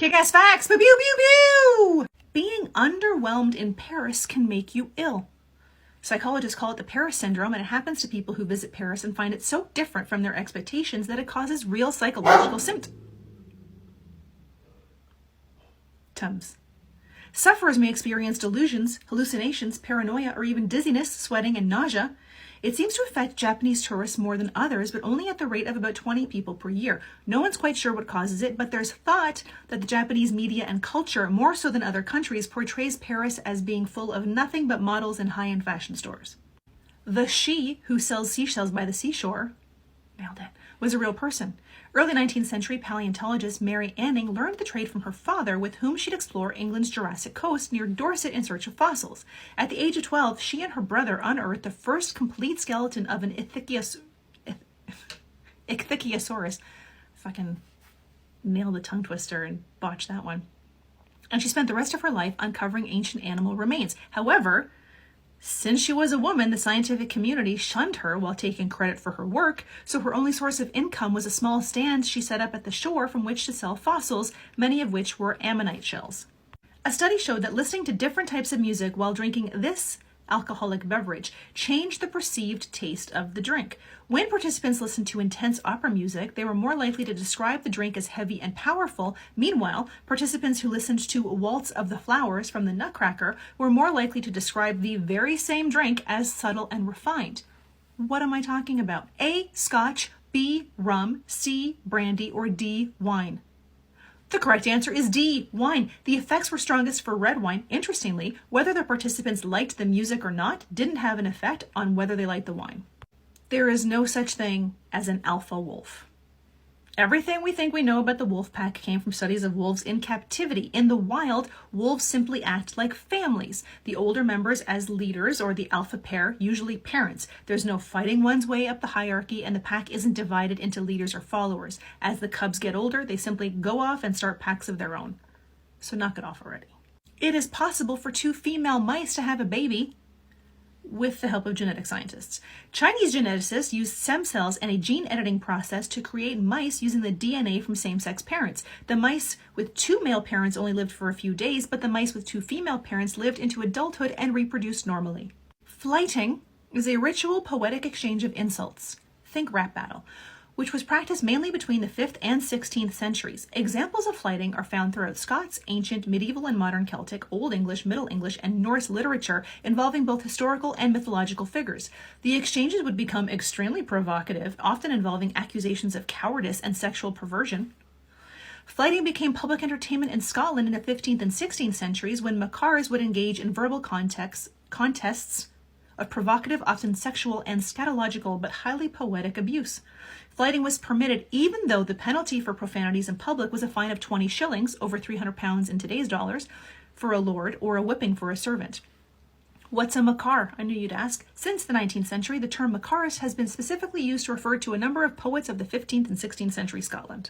Kick-ass facts! Pew pew pew pew! Being underwhelmed in Paris can make you ill. Psychologists call it the Paris syndrome, and it happens to people who visit Paris and find it so different from their expectations that it causes real psychological symptoms. Sufferers may experience delusions, hallucinations, paranoia, or even dizziness, sweating, and nausea. It seems to affect Japanese tourists more than others, but only at the rate of about 20 people per year. No one's quite sure what causes it, but there's thought that the Japanese media and culture, more so than other countries, portrays Paris as being full of nothing but models and high-end fashion stores. The she who sells seashells by the seashore, nailed it, was a real person. Early 19th century paleontologist Mary Anning learned the trade from her father, with whom she'd explore England's Jurassic coast near Dorset in search of fossils. At the age of 12, she and her brother unearthed the first complete skeleton of an Ichthyosaurus. Fucking nailed the tongue twister and botched that one. And she spent the rest of her life uncovering ancient animal remains. However, since she was a woman, the scientific community shunned her while taking credit for her work, so her only source of income was a small stand she set up at the shore from which to sell fossils, many of which were ammonite shells. A study showed that listening to different types of music while drinking this alcoholic beverage changed the perceived taste of the drink. When participants listened to intense opera music, they were more likely to describe the drink as heavy and powerful. Meanwhile, participants who listened to Waltz of the Flowers from the Nutcracker were more likely to describe the very same drink as subtle and refined. What am I talking about? A, Scotch, B, rum, C, brandy, or D, wine? The correct answer is D, wine. The effects were strongest for red wine. Interestingly, whether the participants liked the music or not didn't have an effect on whether they liked the wine. There is no such thing as an alpha wolf. Everything we think we know about the wolf pack came from studies of wolves in captivity. In the wild, wolves simply act like families. The older members as leaders, or the alpha pair, usually parents. There's no fighting one's way up the hierarchy, and the pack isn't divided into leaders or followers. As the cubs get older, they simply go off and start packs of their own. So knock it off already. It is possible for two female mice to have a baby with the help of genetic scientists. Chinese geneticists used stem cells and a gene editing process to create mice using the DNA from same-sex parents. The mice with two male parents only lived for a few days, but the mice with two female parents lived into adulthood and reproduced normally. Flighting is a ritual poetic exchange of insults. Think rap battle, which was practiced mainly between the 5th and 16th centuries. Examples of flighting are found throughout Scots, ancient, medieval, and modern Celtic, Old English, Middle English, and Norse literature involving both historical and mythological figures. The exchanges would become extremely provocative, often involving accusations of cowardice and sexual perversion. Flighting became public entertainment in Scotland in the 15th and 16th centuries when Makars would engage in verbal contests of provocative, often sexual and scatological, but highly poetic abuse. Flighting was permitted even though the penalty for profanities in public was a fine of 20 shillings, over 300 pounds in today's dollars, for a lord, or a whipping for a servant. What's a makar? I knew you'd ask. Since the 19th century, the term makarist has been specifically used to refer to a number of poets of the 15th and 16th century Scotland.